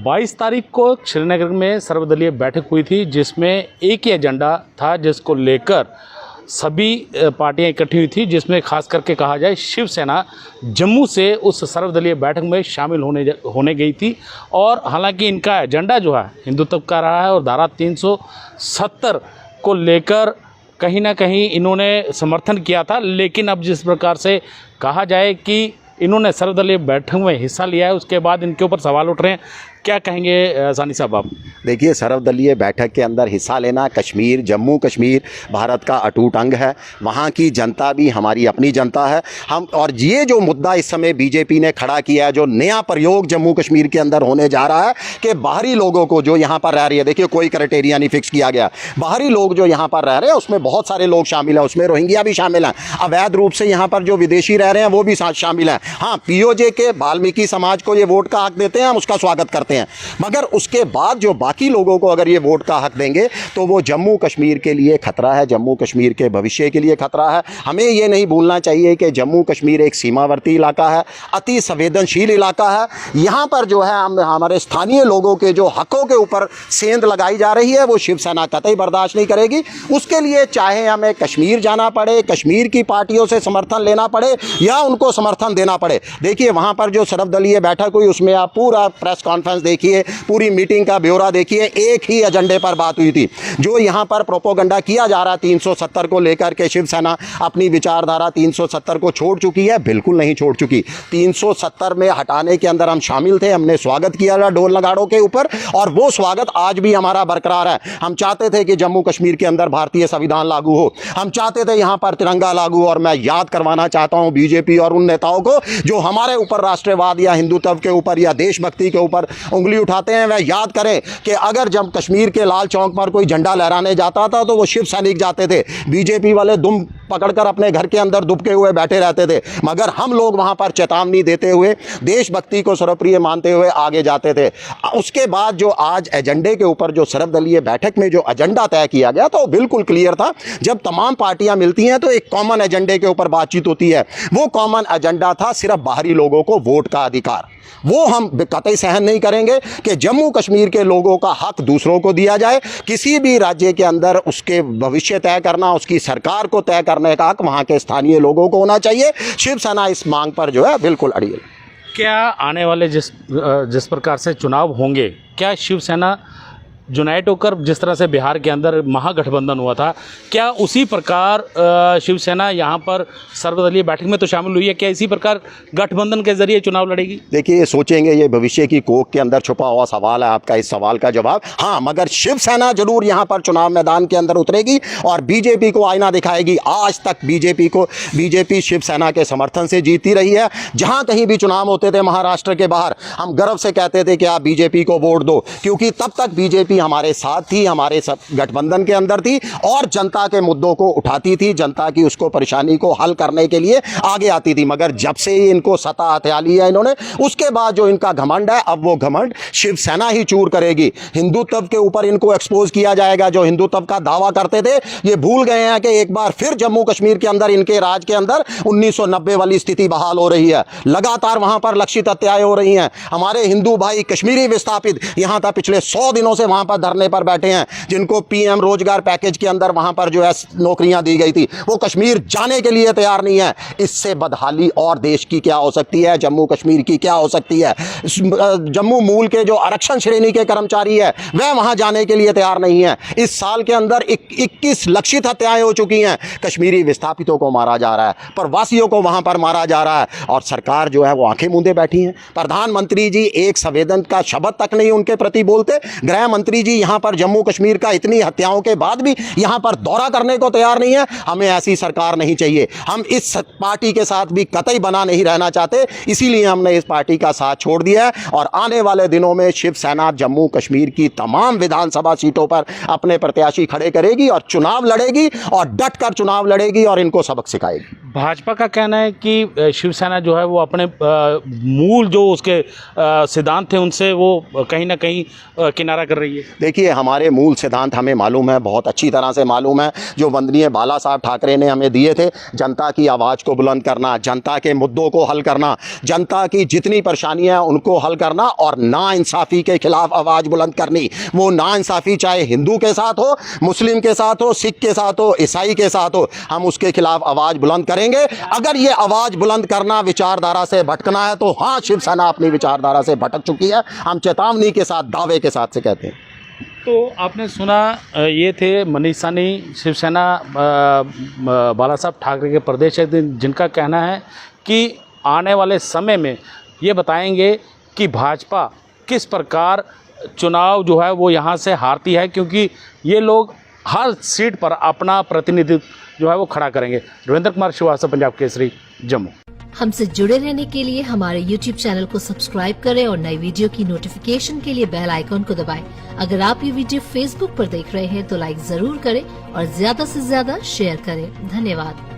22 तारीख को श्रीनगर में सर्वदलीय बैठक हुई थी, जिसमें एक ही एजेंडा था जिसको लेकर सभी पार्टियां इकट्ठी हुई थी, जिसमें खास करके कहा जाए शिवसेना जम्मू से उस सर्वदलीय बैठक में शामिल होने गई थी। और हालांकि इनका एजेंडा जो है हिंदुत्व का रहा है और धारा 370 को लेकर कहीं ना कहीं इन्होंने समर्थन किया था। लेकिन अब जिस प्रकार से कहा जाए कि इन्होंने सर्वदलीय बैठक में हिस्सा लिया है, उसके बाद इनके ऊपर सवाल उठ रहे हैं। क्या कहेंगे सानी साहब आप? देखिए, सर्वदलीय बैठक के अंदर हिस्सा लेना, कश्मीर, जम्मू कश्मीर भारत का अटूट अंग है। वहाँ की जनता भी हमारी अपनी जनता है। हम और ये जो मुद्दा इस समय बीजेपी ने खड़ा किया है, जो नया प्रयोग जम्मू कश्मीर के अंदर होने जा रहा है कि बाहरी लोगों को जो यहाँ पर रह रही है, देखिए कोई क्राइटेरिया नहीं फिक्स किया गया, बाहरी लोग जो यहाँ पर रह रहे हैं उसमें बहुत सारे लोग शामिल हैं, उसमें रोहिंग्या भी शामिल हैं, अवैध रूप से यहाँ पर जो विदेशी रह रहे हैं वो भी शामिल हैं। हाँ, पीओजे के वाल्मीकि समाज को ये वोट का हक देते हैं, हम उसका स्वागत करते हैं, मगर उसके बाद जो बाकी लोगों को अगर ये वोट का हक देंगे तो वो जम्मू कश्मीर के लिए खतरा है, जम्मू कश्मीर के भविष्य के लिए खतरा है। हमें ये नहीं भूलना चाहिए कि जम्मू कश्मीर एक सीमावर्ती इलाका है, अति संवेदनशील इलाका है। यहाँ पर जो है हमारे स्थानीय लोगों के जो हकों के ऊपर सेंध लगाई जा रही है वो शिवसेना कतई बर्दाश्त नहीं करेगी। उसके लिए चाहे हमें कश्मीर जाना पड़े, कश्मीर की पार्टियों से समर्थन लेना पड़े या उनको समर्थन देना पड़े। देखिए, वहाँ पर जो सर्वदलीय बैठक हुई उसमें आप पूरा प्रेस कॉन्फ्रेंस देखिए, पूरी मीटिंग का ब्यौरा देखिए, एक ही एजेंडे पर बात हुई थी। जो यहाँ पर प्रोपोगंडा किया जा रहा 370 को लेकर के शिवसेना अपनी विचारधारा 370 को छोड़ चुकी है, बिल्कुल नहीं छोड़ चुकी। 370 में हटाने के अंदर हम शामिल थे, हमने स्वागत किया था ढोल नगाड़ों के ऊपर, और वो स्वागत आज भी हमारा बरकरार है। हम चाहते थे कि जम्मू कश्मीर के अंदर भारतीय संविधान लागू हो, हम चाहते थे यहाँ पर तिरंगा लागू। और मैं याद करवाना चाहता हूँ बीजेपी और उन नेताओं को जो हमारे ऊपर राष्ट्रवाद या हिंदुत्व के ऊपर या देशभक्ति के ऊपर उंगली उठाते हैं, वह याद करें कि अगर जब कश्मीर के लाल चौक पर कोई झंडा लहराने जाता था तो वो शिव सैनिक जाते थे, बीजेपी वाले दुम पकड़कर अपने घर के अंदर दुबके हुए बैठे रहते थे, मगर हम लोग वहां पर चेतावनी देते हुए, देशभक्ति को सर्वप्रिय मानते हुए आगे जाते थे। उसके बाद जो आज एजेंडे के ऊपर जो सर्वदलीय बैठक में जो एजेंडा तय किया गया तो बिल्कुल क्लियर था। जब तमाम पार्टियां मिलती हैं तो एक कॉमन एजेंडे के ऊपर बातचीत होती है। वो कॉमन एजेंडा था सिर्फ बाहरी लोगों को वोट का अधिकार। वो हम कतई सहन नहीं करेंगे कि जम्मू कश्मीर के लोगों का हक दूसरों को दिया जाए। किसी भी राज्य के अंदर उसके भविष्य तय करना, उसकी सरकार को तय करने का हक वहाँ के स्थानीय लोगों को होना चाहिए। शिवसेना इस मांग पर जो है बिल्कुल अड़ी है। क्या आने वाले जिस प्रकार से चुनाव होंगे, क्या शिवसेना यूनाइट होकर, जिस तरह से बिहार के अंदर महागठबंधन हुआ था, क्या उसी प्रकार शिवसेना यहाँ पर सर्वदलीय बैठक में तो शामिल हुई है, क्या इसी प्रकार गठबंधन के जरिए चुनाव लड़ेगी? देखिए, ये सोचेंगे, ये भविष्य की कोख के अंदर छुपा हुआ सवाल है आपका। इस सवाल का जवाब हाँ, मगर शिवसेना जरूर यहाँ पर चुनाव मैदान के अंदर उतरेगी और बीजेपी को आईना दिखाएगी। आज तक बीजेपी शिवसेना के समर्थन से जीती रही है। जहाँ कहीं भी चुनाव होते थे महाराष्ट्र के बाहर, हम गर्व से कहते थे कि आप बीजेपी को वोट दो, क्योंकि तब तक बीजेपी हमारे साथ थी, हमारे गठबंधन के अंदर थी और जनता के मुद्दों को उठाती थी, जनता की उसको परेशानी को हल करने के लिए आगे आती थी। मगर जब से इनको सत्ता हथिया ली है इन्होंने, उसके बाद जो इनका घमंड है, अब वो घमंड शिवसेना ही चूर करेगी। हिंदुत्व के ऊपर इनको एक्सपोज किया जाएगा। जो हिंदुत्व का दावा करते थे, ये भूल गए हैं कि एक बार फिर जम्मू कश्मीर के अंदर, इनके राज के अंदर 1990 वाली स्थिति बहाल हो रही है। लगातार वहां पर लक्षित हत्याएं हो रही हैं। हमारे हिंदू भाई कश्मीरी विस्थापित यहां तक पिछले 100 दिनों से वहां पर धरने पर बैठे हैं, जिनको पीएम रोजगार पैकेज के अंदर वहां पर जो है नौकरियां दी गई थी, वो कश्मीर जाने के लिए तैयार नहीं है। इससे बदहाली और देश की क्या हो सकती है, जम्मू कश्मीर की क्या हो सकती है? जम्मू मूल के जो आरक्षण श्रेणी के कर्मचारी है वह वहां जाने के लिए तैयार नहीं है। इस साल के अंदर 21 लक्षित हत्याएं हो चुकी हैं। कश्मीरी विस्थापितों को मारा जा रहा है, प्रवासियों को वहां पर मारा जा रहा है, और सरकार जो है वो आंखें मूंदे बैठी है। प्रधानमंत्री जी एक संवेदन का शब्द तक नहीं उनके प्रति बोलते। गृह मंत्री जी यहाँ पर जम्मू कश्मीर का इतनी हत्याओं के बाद भी यहाँ पर दौरा करने को तैयार नहीं है। हमें ऐसी सरकार नहीं चाहिए। हम इस पार्टी के साथ भी कतई बना नहीं रहना चाहते, इसीलिए हमने इस पार्टी का साथ छोड़ दिया है। और आने वाले दिनों में शिवसेना जम्मू कश्मीर की तमाम विधानसभा सीटों पर अपने प्रत्याशी खड़े करेगी और चुनाव लड़ेगी, और डट कर चुनाव लड़ेगी और इनको सबक सिखाएगी। भाजपा का कहना है कि शिवसेना जो है वो अपने मूल जो उसके सिद्धांत थे उनसे वो कहीं ना कहीं किनारा कर रही है। देखिए, हमारे मूल सिद्धांत हमें मालूम है, बहुत अच्छी तरह से मालूम है, जो वंदनीय बाला साहब ठाकरे ने हमें दिए थे। जनता की आवाज़ को बुलंद करना, जनता के मुद्दों को हल करना, जनता की जितनी परेशानियां हैं उनको हल करना और नाइंसाफ़ी के खिलाफ आवाज़ बुलंद करनी। वो नाइंसाफ़ी चाहे हिंदू के साथ हो, मुस्लिम के साथ हो, सिख के साथ हो, ईसाई के साथ हो, हम उसके खिलाफ आवाज़ बुलंद करेंगे। अगर ये आवाज़ बुलंद करना विचारधारा से भटकना है तो हाँ, शिवसेना अपनी विचारधारा से भटक चुकी है। हम चेतावनी के साथ, दावे के साथ से कहते हैं। तो आपने सुना, ये थे मनीष साहनी, शिवसेना बाला साहब ठाकरे के प्रदेश अध्यक्ष, जिनका कहना है कि आने वाले समय में ये बताएंगे कि भाजपा किस प्रकार चुनाव जो है वो यहाँ से हारती है, क्योंकि ये लोग हर सीट पर अपना प्रतिनिधित्व जो है वो खड़ा करेंगे। रविंद्र कुमार श्रीवास्तव, पंजाब केसरी, जम्मू। हमसे जुड़े रहने के लिए हमारे YouTube चैनल को सब्सक्राइब करें और नई वीडियो की नोटिफिकेशन के लिए बेल आइकॉन को दबाएं। अगर आप ये वीडियो Facebook पर देख रहे हैं तो लाइक जरूर करें और ज्यादा से ज्यादा शेयर करें। धन्यवाद।